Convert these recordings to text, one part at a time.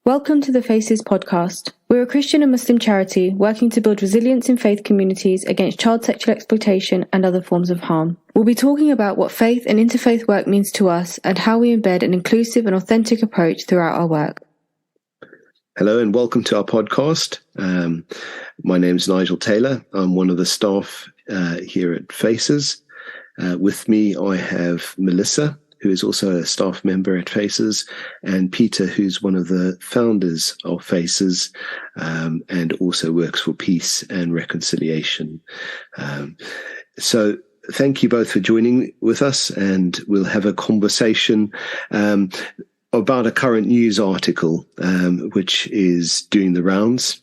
Welcome to the Faces podcast. We're a Christian and Muslim charity working to build resilience in faith communities against child sexual exploitation and other forms of harm. We'll be talking about what faith and interfaith work means to us and how we embed an inclusive and authentic approach throughout our work. Hello and welcome to our podcast. My name is Nigel Taylor. I'm one of the staff here at Faces. With me, I have Melissa, who is also a staff member at Faces, and Peter, who's one of the founders of Faces, and also works for peace and reconciliation. So thank you both for joining with us, and we'll have a conversation about a current news article, which is doing the rounds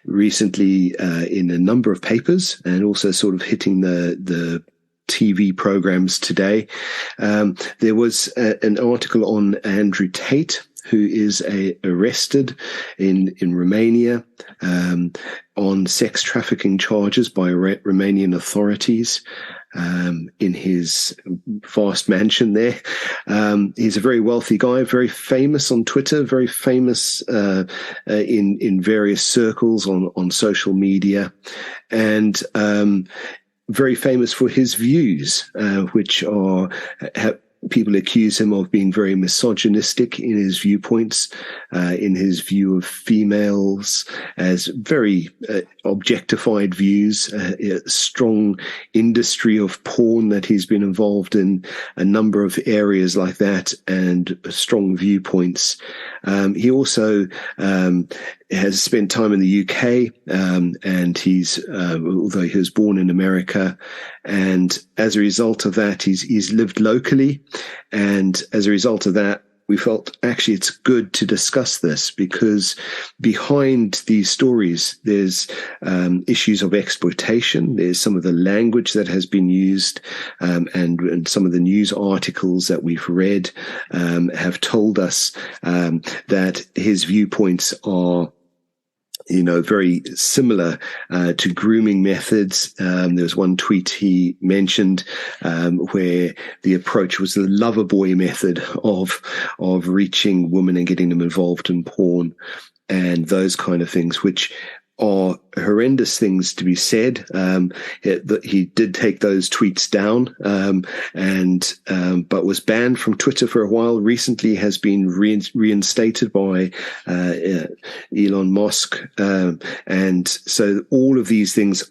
recently in a number of papers, and also sort of hitting the TV programs today. There was an article on Andrew Tate, who is arrested in Romania on sex trafficking charges by Romanian authorities in his vast mansion there. He's a very wealthy guy, very famous on Twitter, very famous in various circles on social media, and very famous for his views, which are people accuse him of being very misogynistic in his viewpoints, in his view of females as very objectified views, a strong industry of porn that he's been involved in, a number of areas like that, and strong viewpoints. He also has spent time in the UK, and he's, although he was born in America, and as a result of that, he's lived locally. And as a result of that, we felt actually it's good to discuss this, because behind these stories, there's issues of exploitation. There's some of the language that has been used, and some of the news articles that we've read have told us that his viewpoints are very similar to grooming methods. There was one tweet he mentioned where the approach was the lover boy method of reaching women and getting them involved in porn and those kind of things, which are horrendous things to be said. He did take those tweets down, but was banned from Twitter for a while. Recently has been reinstated by Elon Musk. And so all of these things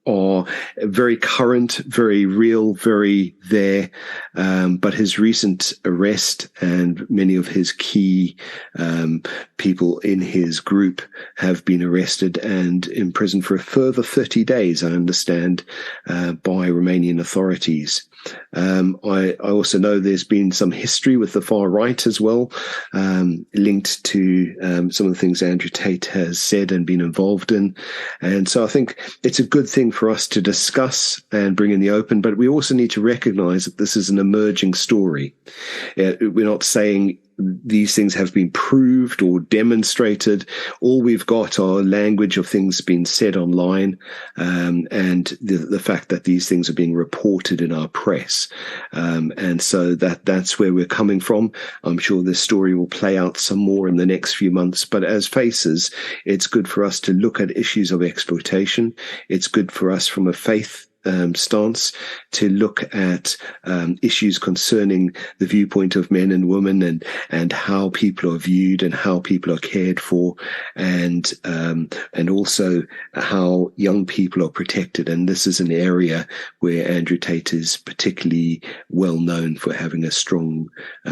are very current, very real, very there. But his recent arrest and many of his key people in his group have been arrested and imprisoned for a further 30 days, I understand, by Romanian authorities. I also know there's been some history with the far right as well, linked to some of the things Andrew Tate has said and been involved in. And so I think it's a good thing for us to discuss and bring in the open, but we also need to recognize that this is an emerging story. We're not saying these things have been proved or demonstrated. All we've got are language of things being said online, and the fact that these things are being reported in our press. And so that's where we're coming from. I'm sure this story will play out some more in the next few months. But as Faces, it's good for us to look at issues of exploitation. It's good for us from a faith stance to look at issues concerning the viewpoint of men and women, and how people are viewed and how people are cared for, and also how young people are protected. And this is an area where Andrew Tate is particularly well known for having a strong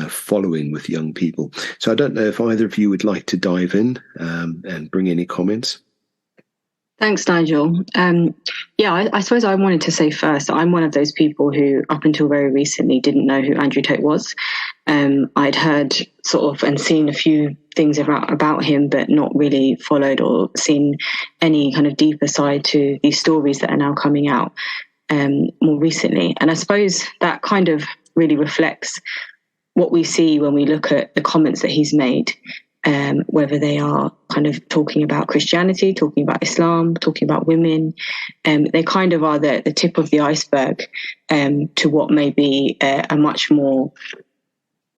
following with young people. So I don't know if either of you would like to dive in and bring any comments. Thanks, Nigel. I suppose I wanted to say first, I'm one of those people who, up until very recently, didn't know who Andrew Tate was. I'd heard sort of and seen a few things about him, but not really followed or seen any kind of deeper side to these stories that are now coming out more recently. And I suppose that kind of really reflects what we see when we look at the comments that he's made. Whether they are kind of talking about Christianity, talking about Islam, talking about women, they kind of are the tip of the iceberg to what may be a much more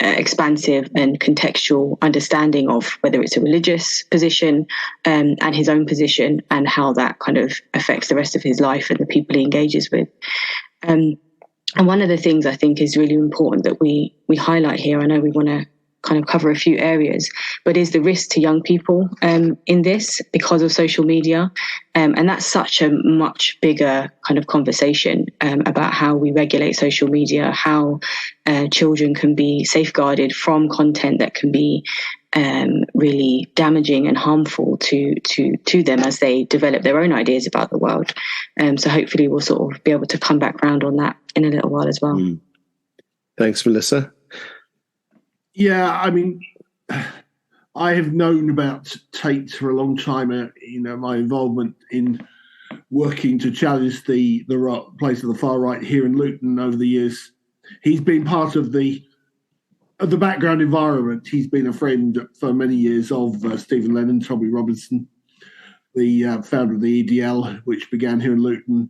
expansive and contextual understanding of whether it's a religious position and his own position, and how that kind of affects the rest of his life and the people he engages with. And one of the things I think is really important that we highlight here, I know we want to kind of cover a few areas, but is the risk to young people in this because of social media. And that's such a much bigger kind of conversation about how we regulate social media, how children can be safeguarded from content that can be really damaging and harmful to them as they develop their own ideas about the world. So hopefully we'll sort of be able to come back round on that in a little while as well. Thanks, Melissa. Yeah, I mean, I have known about Tate for a long time. My involvement in working to challenge the place of the far right here in Luton over the years. He's been part of the background environment. He's been a friend for many years of Stephen Lennon, Tommy Robinson, the founder of the EDL, which began here in Luton.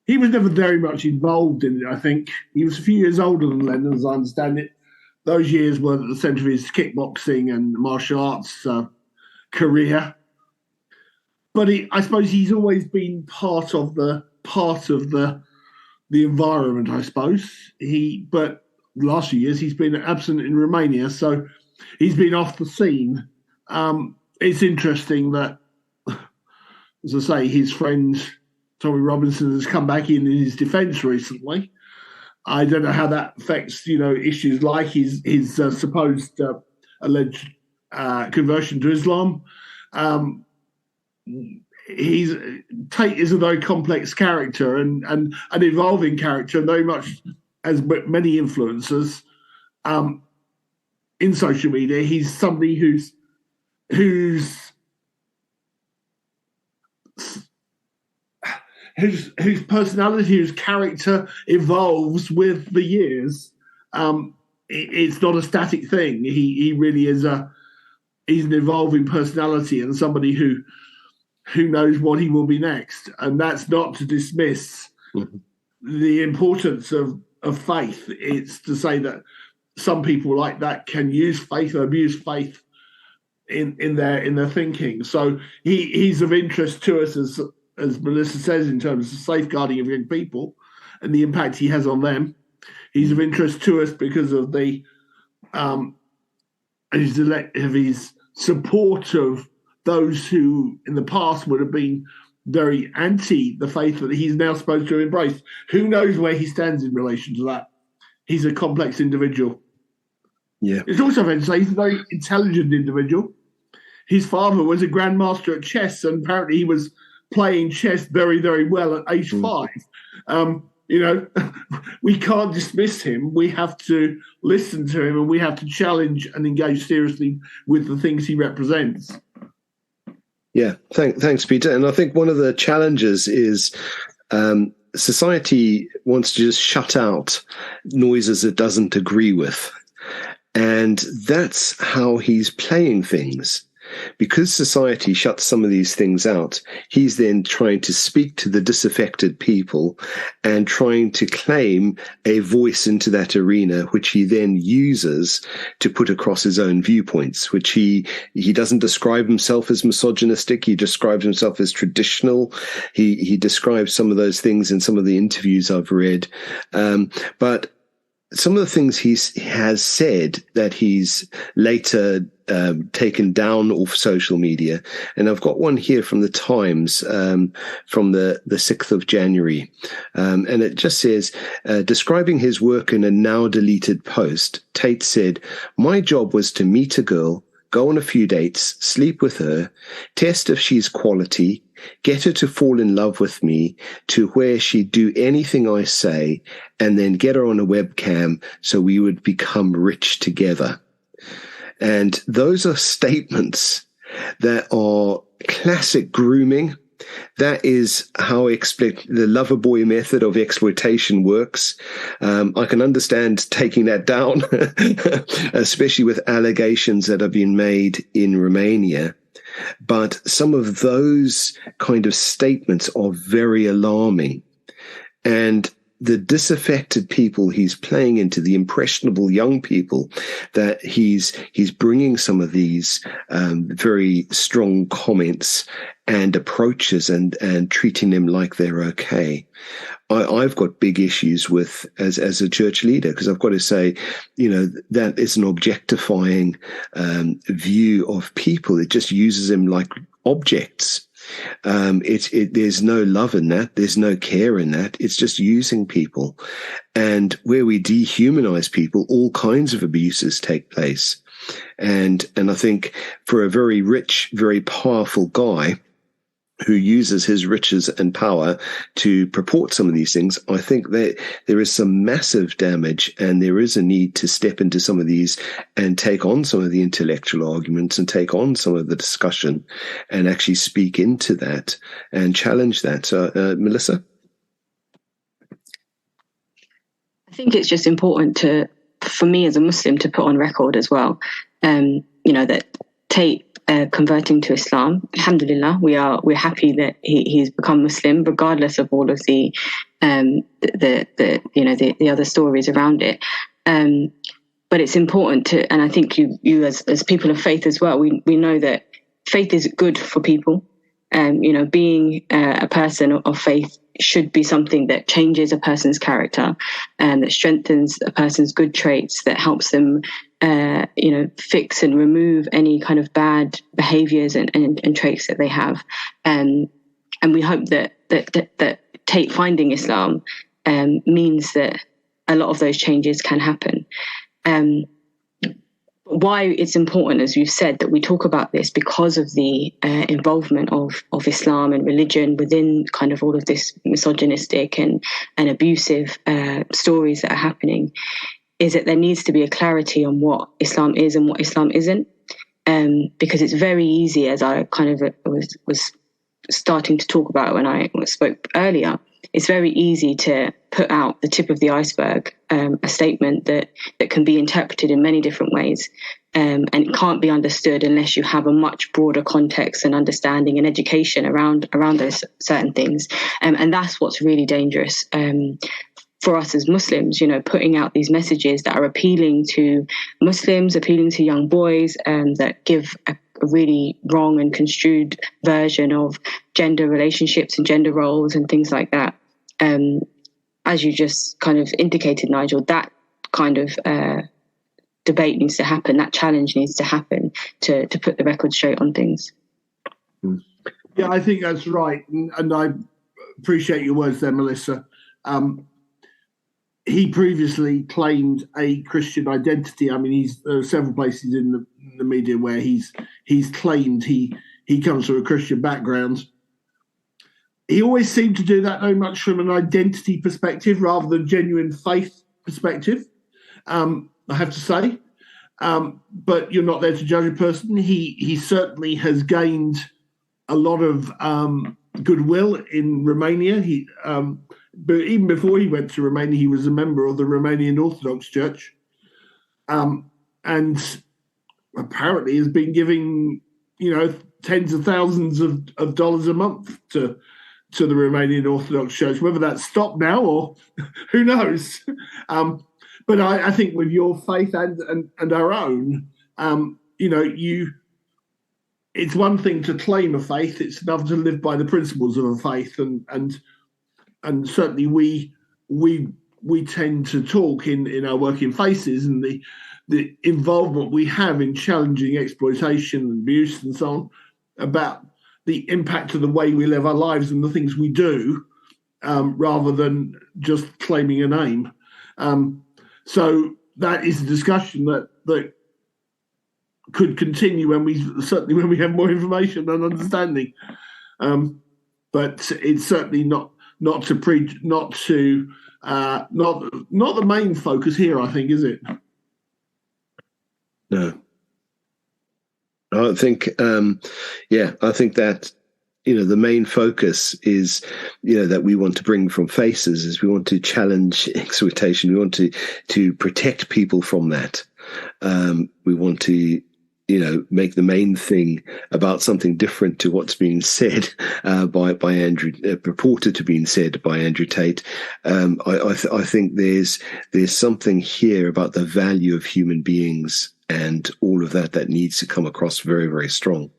He was never very much involved in it, I think. He was a few years older than Lennon, as I understand it. Those years were at the centre of his kickboxing and martial arts career. But I suppose he's always been part of the environment, I suppose. But the last few years he's been absent in Romania, so he's been off the scene. It's interesting that, as I say, his friend Tommy Robinson has come back in his defence recently. I don't know how that affects, issues like his supposed alleged conversion to Islam. Tate is a very complex character and an evolving character, very much as many influencers in social media. He's somebody whose personality, whose character evolves with the years. It's not a static thing. He really is he's an evolving personality and somebody who knows what he will be next. And that's not to dismiss the importance of faith. It's to say that some people like that can use faith or abuse faith in their thinking. So he's of interest to us as Melissa says, in terms of safeguarding of young people and the impact he has on them. He's of interest to us because of his support of those who in the past would have been very anti the faith that he's now supposed to embrace. Who knows where he stands in relation to that? He's a complex individual. Yeah. It's also fair to say he's a very intelligent individual. His father was a grandmaster at chess, and apparently he was playing chess very, very well at age 5. We can't dismiss him. We have to listen to him, and we have to challenge and engage seriously with the things he represents. Yeah, thanks, Peter. And I think one of the challenges is society wants to just shut out noises it doesn't agree with. And that's how he's playing things. Because society shuts some of these things out, he's then trying to speak to the disaffected people and trying to claim a voice into that arena, which he then uses to put across his own viewpoints, which he doesn't describe himself as misogynistic. He describes himself as traditional. He describes some of those things in some of the interviews I've read. But some of the things he has said that he's later taken down off social media, and I've got one here from the Times from the 6th of January, and it just says, describing his work in a now deleted post, Tate said, "My job was to meet a girl, go on a few dates, sleep with her, test if she's quality, get her to fall in love with me to where she'd do anything I say, and then get her on a webcam so we would become rich together." And those are statements that are classic grooming. That is how the lover boy method of exploitation works. I can understand taking that down, especially with allegations that have been made in Romania. But some of those kind of statements are very alarming. And the disaffected people he's playing into, the impressionable young people, that he's bringing some of these very strong comments and approaches and treating them like they're okay. I've got big issues with as a church leader, because I've got to say, that is an objectifying view of people. It just uses them like objects. There's no love in that. There's no care in that. It's just using people. And where we dehumanize people, all kinds of abuses take place. And I think for a very rich, very powerful guy who uses his riches and power to purport some of these things, I think that there is some massive damage, and there is a need to step into some of these and take on some of the intellectual arguments and take on some of the discussion and actually speak into that and challenge that. So, Melissa? I think it's just important for me as a Muslim to put on record as well, that Tate converting to Islam, alhamdulillah, we're happy that he's become Muslim, regardless of all of the other stories around it. But it's important to, and I think you as people of faith as well, we know that faith is good for people. Being a person of faith should be something that changes a person's character and that strengthens a person's good traits, that helps them fix and remove any kind of bad behaviors and traits that they have. And we hope that Tate finding Islam means that a lot of those changes can happen. Why it's important, as you've said, that we talk about this, because of the involvement of Islam and religion within kind of all of this misogynistic and abusive stories that are happening, is that there needs to be a clarity on what Islam is and what Islam isn't. Because it's very easy, as I kind of was starting to talk about when I spoke earlier, it's very easy to put out the tip of the iceberg, a statement that can be interpreted in many different ways, and it can't be understood unless you have a much broader context and understanding and education around those certain things. And that's what's really dangerous for us as Muslims, putting out these messages that are appealing to Muslims, appealing to young boys, that give a really wrong and construed version of gender relationships and gender roles and things like that. As you just kind of indicated, Nigel, that kind of debate needs to happen, that challenge needs to happen to put the record straight on things. Yeah, I think that's right. And I appreciate your words there, Melissa. He previously claimed a Christian identity. I mean, there are several places in the media where he's claimed he comes from a Christian background. He always seemed to do that very much from an identity perspective rather than genuine faith perspective, I have to say. But you're not there to judge a person. He certainly has gained a lot of goodwill in Romania. But even before he went to Romania, he was a member of the Romanian Orthodox Church, and apparently has been giving, tens of thousands of dollars a month to the Romanian Orthodox Church. Whether that's stopped now or who knows. But I think with your faith and our own, it's one thing to claim a faith; it's another to live by the principles of a faith, and certainly we tend to talk in our work in Faces and the involvement we have in challenging exploitation and abuse and so on, about the impact of the way we live our lives and the things we do, rather than just claiming a name. So that is a discussion that could continue when we have more information and understanding. But it's certainly not the main focus here, I think, is it? No. I think, I think that, the main focus is, that we want to bring from Faces is we want to challenge exploitation. We want to protect people from that. We want to make the main thing about something different to what's being said by Andrew, purported to being said by Andrew Tate. I think there's something here about the value of human beings and all of that needs to come across very, very strong.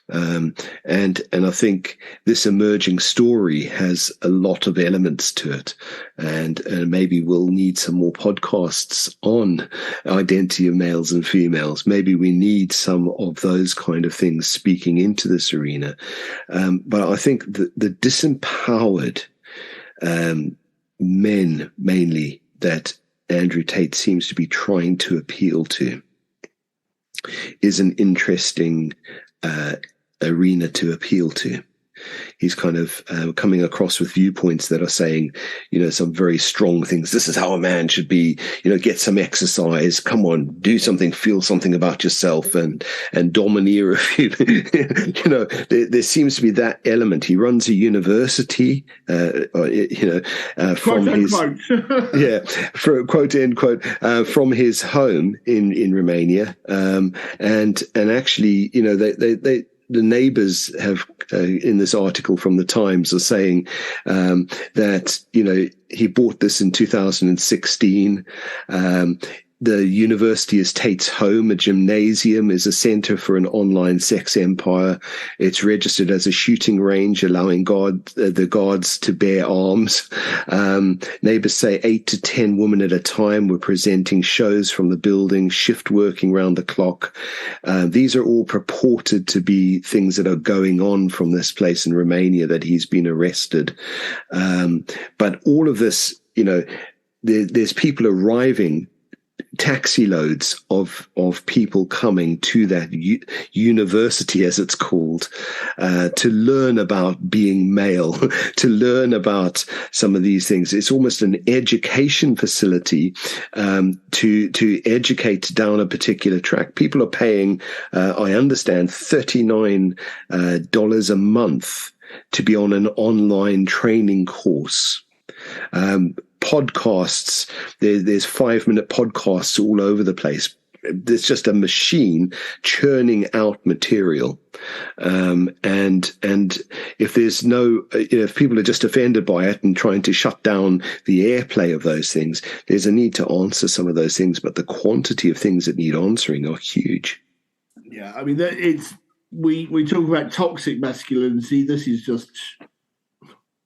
And I think this emerging story has a lot of elements to it, and maybe we'll need some more podcasts on identity of males and females. Maybe we need some of those kind of things speaking into this arena. But I think the disempowered men mainly that Andrew Tate seems to be trying to appeal to is an interesting arena to appeal to. He's kind of coming across with viewpoints that are saying, some very strong things. This is how a man should be, get some exercise. Come on, do something, feel something about yourself and domineer a few. There seems to be that element. He runs a university, from his, for quote end quote, from his home in Romania. And actually, the neighbors have, in this article from the Times, are saying that, he bought this in 2016. The university is Tate's home. A gymnasium is a center for an online sex empire. It's registered as a shooting range, allowing the guards to bear arms. Neighbors say 8 to 10 women at a time were presenting shows from the building, shift working round the clock. These are all purported to be things that are going on from this place in Romania that he's been arrested. But all of this, there's people arriving, taxi loads of people coming to that university, as it's called, to learn about being male, to learn about some of these things. It's almost an education facility to educate down a particular track. People are paying, I understand, $39 a month to be on an online training course. Podcasts, there's 5-minute podcasts all over the place. There's just a machine churning out material. And if there's if people are just offended by it and trying to shut down the airplay of those things, there's a need to answer some of those things, but the quantity of things that need answering are huge. Yeah, I mean, we talk about toxic masculinity. This is just...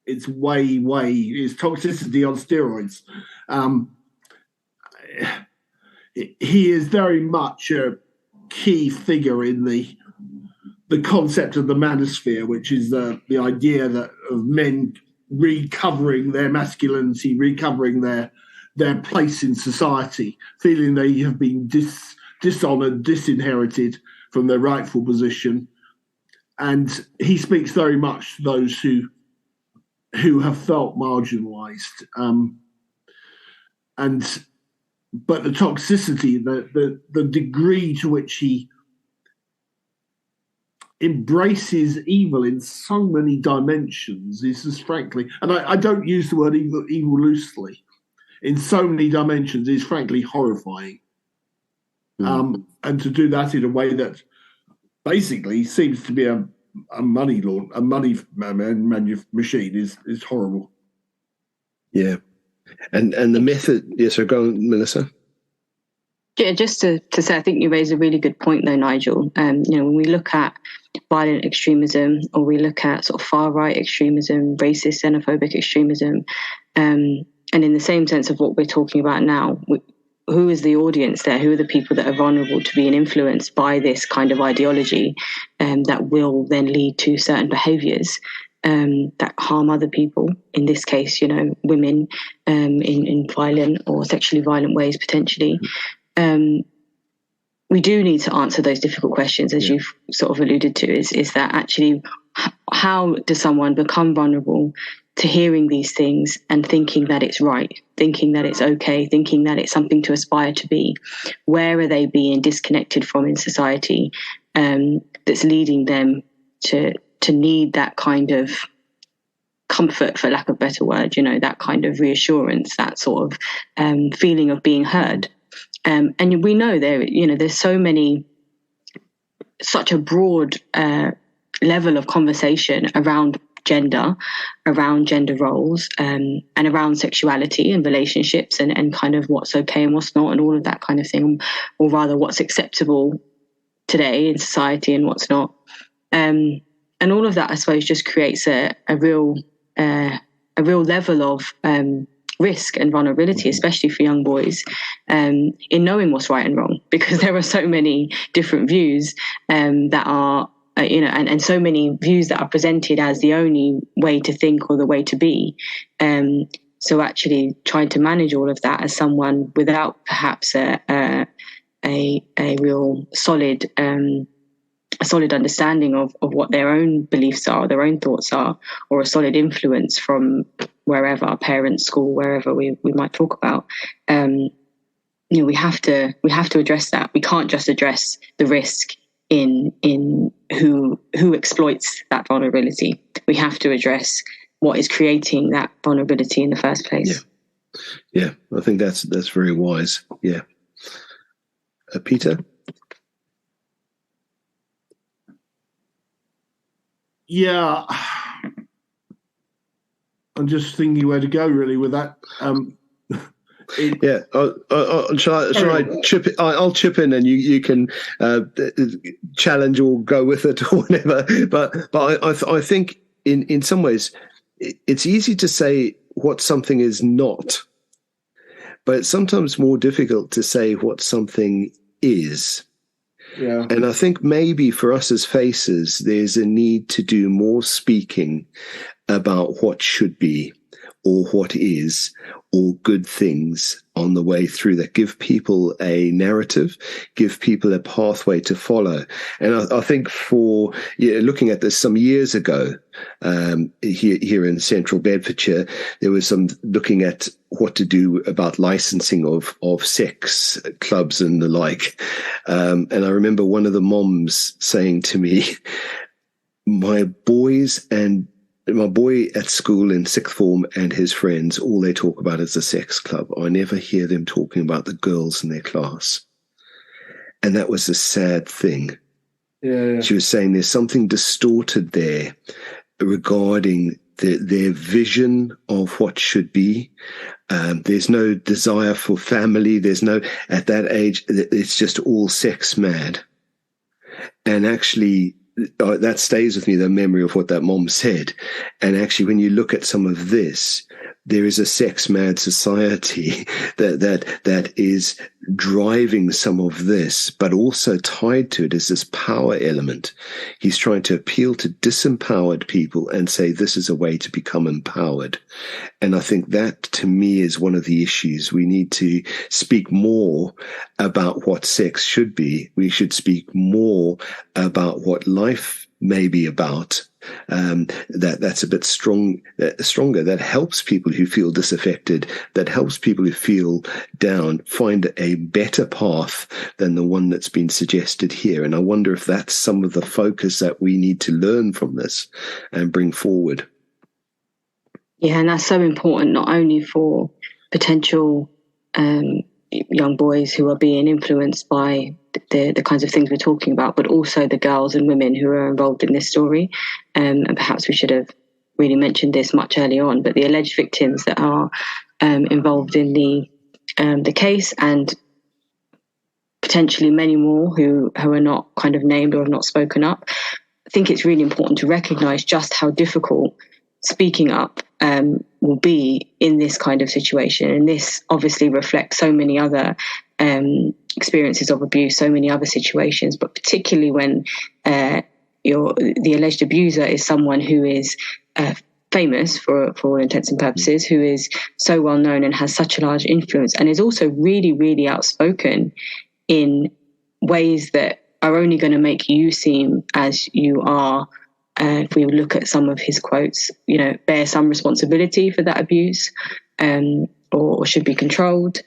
It's it's toxicity on steroids. He is very much a key figure in the concept of the manosphere, which is the idea that of men recovering their masculinity, recovering their place in society, feeling they have been dishonored, disinherited from their rightful position. And he speaks very much to those who have felt marginalised, but the toxicity, the degree to which he embraces evil in so many dimensions is just frankly, and I don't use the word evil loosely, in so many dimensions is frankly horrifying. And to do that in a way that basically seems to be a money machine is horrible. Yeah, and the method. Yes, so go on, Melissa. Yeah, just to say, I think you raise a really good point there, Nigel. When we look at violent extremism, or we look at sort of far right extremism, racist, xenophobic extremism, and in the same sense of what we're talking about now, who is the audience there? Who are the people that are vulnerable to being influenced by this kind of ideology that will then lead to certain behaviours that harm other people? In this case, women in violent or sexually violent ways, potentially. We do need to answer those difficult questions, as you've sort of alluded to, is that actually how does someone become vulnerable to hearing these things and thinking that it's right, thinking that it's okay, thinking that it's something to aspire to be? Where are they being disconnected from in society that's leading them to need that kind of comfort, for lack of a better word, that kind of reassurance, that sort of feeling of being heard? And we know there's so many such a broad level of conversation around gender, around gender roles, and around sexuality and relationships, and kind of what's okay and what's not, and all of that kind of thing, or rather what's acceptable today in society and what's not. And all of that, I suppose, just creates a real level of risk and vulnerability, especially for young boys, in knowing what's right and wrong, because there are so many different views that are, and so many views that are presented as the only way to think or the way to be. So actually trying to manage all of that as someone without perhaps a real solid understanding of what their own beliefs are, their own thoughts are, or a solid influence from wherever, parents, school, wherever we might talk about. We have to address that. We can't just address the risk in who exploits that vulnerability. We have to address what is creating that vulnerability in the first place. Yeah. I think that's very wise. Yeah. Peter? Yeah, I'm just thinking where to go really with that. Shall I chip? I'll chip in, and you can challenge or go with it or whatever. But I think in some ways it's easy to say what something is not, but it's sometimes more difficult to say what something is. Yeah. And I think maybe for us as faces, there's a need to do more speaking about what should be or what is or good things on the way through that give people a narrative, give people a pathway to follow. And I think for looking at this some years ago, here in central Bedfordshire, there was some looking at what to do about licensing of sex clubs and the like. And I remember one of the moms saying to me, my boy at school in sixth form and his friends, all they talk about is the sex club. I never hear them talking about the girls in their class. And that was a sad thing. Yeah. She was saying there's something distorted there regarding their vision of what should be. There's no desire for family. There's no, at that age, it's just all sex mad. And actually, that stays with me, the memory of what that mom said. And actually, when you look at some of this, there is a sex mad society that is driving some of this, but also tied to it is this power element. He's trying to appeal to disempowered people and say this is a way to become empowered. And I think that, to me, is one of the issues. We need to speak more about what sex should be. We should speak more about what life may be about. That's a bit stronger. That helps people who feel disaffected, that helps people who feel down find a better path than the one that's been suggested here. And I wonder if that's some of the focus that we need to learn from this and bring forward. Yeah, and that's so important, not only for potential young boys who are being influenced by the kinds of things we're talking about, but also the girls and women who are involved in this story. And perhaps we should have really mentioned this much earlier on, but the alleged victims that are involved in the case, and potentially many more who are not kind of named or have not spoken up. I think it's really important to recognise just how difficult speaking up will be in this kind of situation. And this obviously reflects so many other experiences of abuse, so many other situations, but particularly when the alleged abuser is someone who is famous for all intents and purposes, who is so well known and has such a large influence, and is also really, really outspoken in ways that are only going to make you seem as you are. If we look at some of his quotes, bear some responsibility for that abuse, or should be controlled.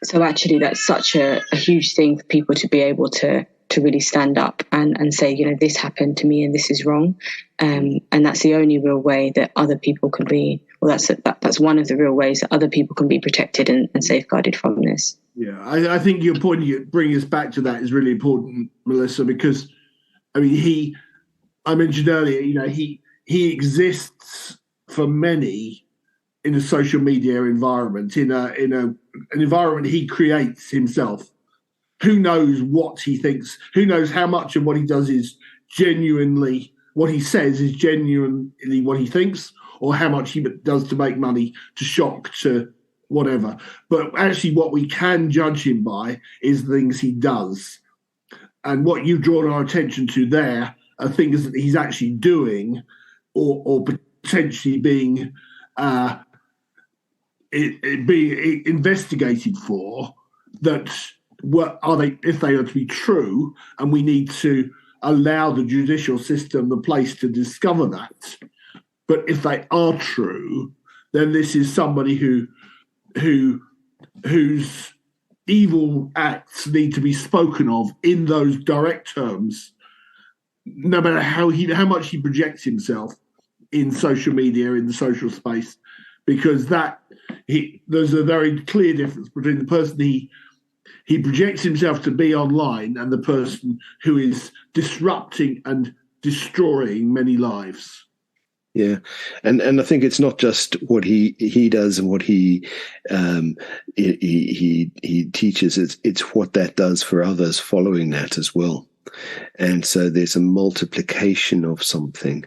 So actually, that's such a huge thing for people to be able to really stand up and say, this happened to me and this is wrong. And that's the only real way that other people can be, that's one of the real ways that other people can be protected and safeguarded from this. Yeah, I think your point, bringing us back to that, is really important, Melissa, because I mean, I mentioned earlier, he exists for many in a social media environment, in an environment he creates himself. Who knows what he thinks? Who knows how much of what he does is genuinely what he says is genuinely what he thinks, or how much he does to make money, to shock, to whatever. But actually, what we can judge him by is the things he does. And what you've drawn our attention to there are things that he's actually doing, or potentially being investigated for, that if they are to be true, and we need to allow the judicial system the place to discover that. But if they are true, then this is somebody whose evil acts need to be spoken of in those direct terms, no matter how much he projects himself in social media, in the social space, because there's a very clear difference between the person he projects himself to be online and the person who is disrupting and destroying many lives. Yeah, and I think it's not just what he does and what he teaches. It's what that does for others following that as well. And so there's a multiplication of something,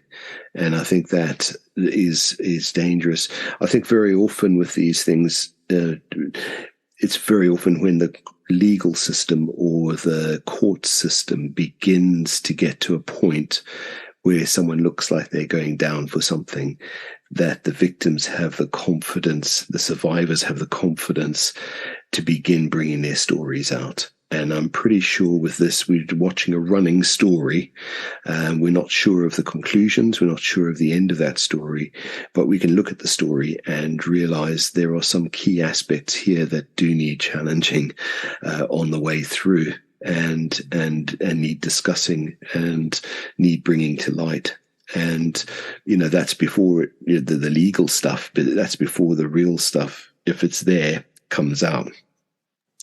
and I think that is dangerous. I think very often with these things, it's very often when the legal system or the court system begins to get to a point where someone looks like they're going down for something, that the victims have the confidence, the survivors have the confidence to begin bringing their stories out. And I'm pretty sure with this, we're watching a running story. We're not sure of the conclusions. We're not sure of the end of that story, but we can look at the story and realize there are some key aspects here that do need challenging on the way through, and need discussing and need bringing to light. And, that's before the legal stuff, but that's before the real stuff, if it's there, comes out.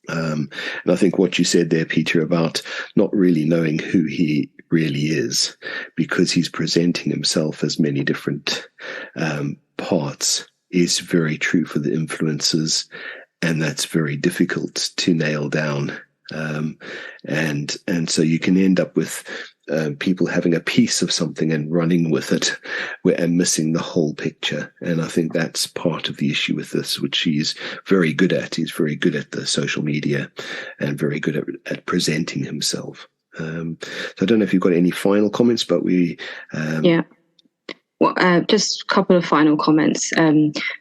And I think what you said there, Peter, about not really knowing who he really is, because he's presenting himself as many different parts, is very true for the influencers, and that's very difficult to nail down. And so you can end up with people having a piece of something and running with it and missing the whole picture. And I think that's part of the issue with this, which he's very good at. He's very good at the social media and very good at presenting himself. So I don't know if you've got any final comments, but yeah. Well, just a couple of final comments.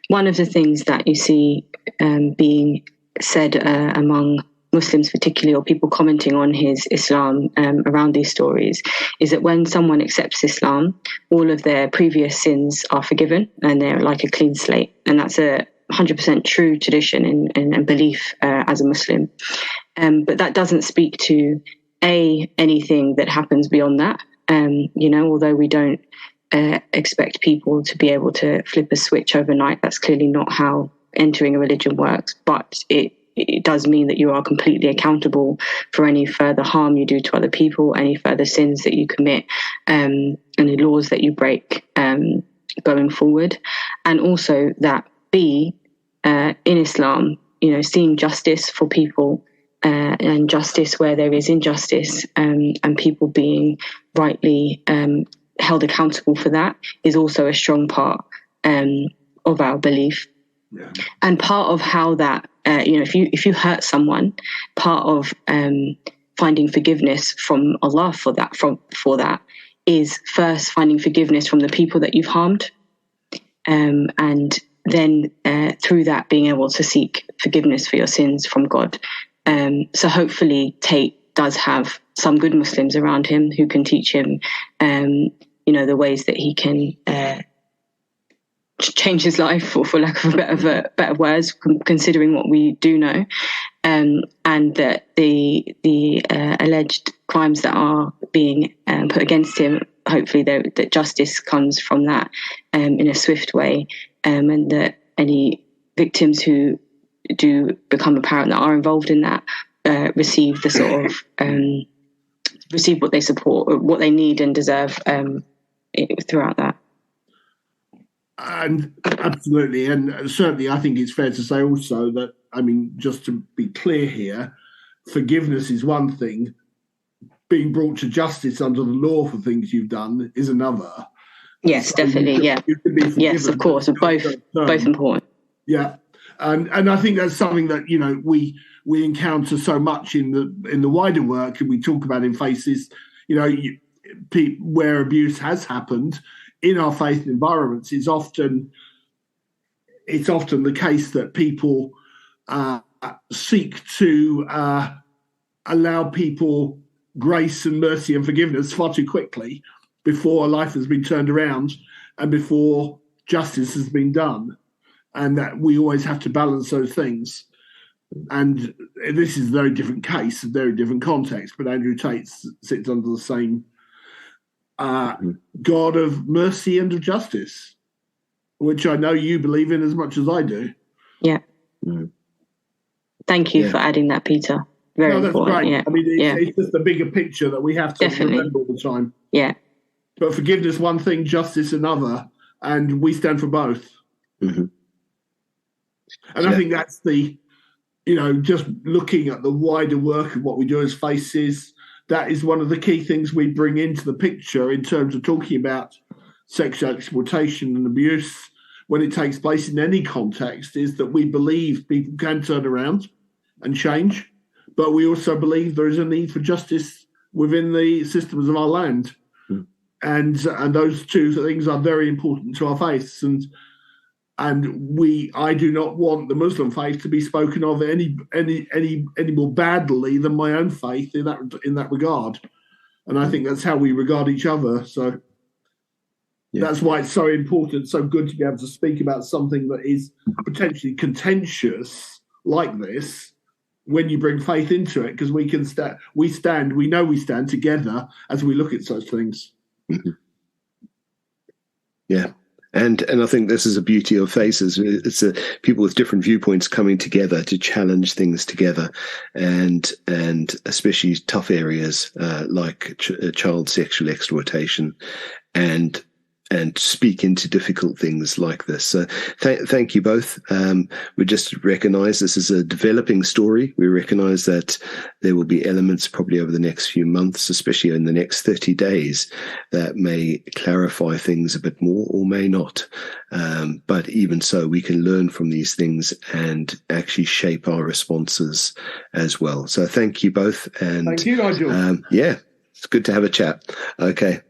One of the things that you see being said among Muslims particularly, or people commenting on his Islam around these stories, is that when someone accepts Islam, all of their previous sins are forgiven and they're like a clean slate. And that's a 100% true tradition and belief as a Muslim. But that doesn't speak to anything that happens beyond that. Although we don't expect people to be able to flip a switch overnight, that's clearly not how entering a religion works. But it does mean that you are completely accountable for any further harm you do to other people, any further sins that you commit, any laws that you break going forward. And also that in Islam, seeing justice for people and justice where there is injustice, and people being rightly held accountable for that is also a strong part of our belief. Yeah. And part of how that, if you hurt someone, part of finding forgiveness from Allah for that is first finding forgiveness from the people that you've harmed, and then through that being able to seek forgiveness for your sins from God. So hopefully Tate does have some good Muslims around him who can teach him, the ways that he can change his life, for lack of better words, considering what we do know, and that the alleged crimes that are being put against him, hopefully that justice comes from that in a swift way, and that any victims who do become a parent that are involved in that receive the sort of receive what they support, what they need and deserve throughout that. And absolutely, and certainly, I think it's fair to say also that, I mean, just to be clear here, forgiveness is one thing. Being brought to justice under the law for things you've done is another. Yes, so definitely. You can be yes, of course, both important. Yeah, and I think that's something that, you know, we encounter so much in the wider work, and we talk about in Faces. You know, where abuse has happened in our faith environments, it's often the case that people seek to allow people grace and mercy and forgiveness far too quickly before life has been turned around and before justice has been done, and that we always have to balance those things. And this is a very different case, a very different context, but Andrew Tate sits under the same God of mercy and of justice, which I know you believe in as much as I do. Yeah. Thank you for adding that, Peter. Very that's important. Great. Yeah. I mean, it's just a bigger picture that we have to remember all the time. Yeah. But forgiveness one thing, justice another, and we stand for both. Mm-hmm. And I think that's the, you know, just looking at the wider work of what we do as Faces, that is one of the key things we bring into the picture in terms of talking about sexual exploitation and abuse when it takes place in any context, is that we believe people can turn around and change, but we also believe there is a need for justice within the systems of our land. And those two things are very important to our faiths. And I do not want the Muslim faith to be spoken of any more badly than my own faith in that regard. And I think that's how we regard each other. So that's why it's so important, so good to be able to speak about something that is potentially contentious like this when you bring faith into it, because we know we stand together as we look at such things. Mm-hmm. Yeah. And I think this is a beauty of Faces. It's people with different viewpoints coming together to challenge things together, and especially tough areas like child sexual exploitation, and speak into difficult things like this. So thank you both. We just recognize this is a developing story. We recognize that there will be elements probably over the next few months, especially in the next 30 days, that may clarify things a bit more or may not. But even so, we can learn from these things and actually shape our responses as well. So thank you both. And thank you, Nigel. It's good to have a chat. Okay.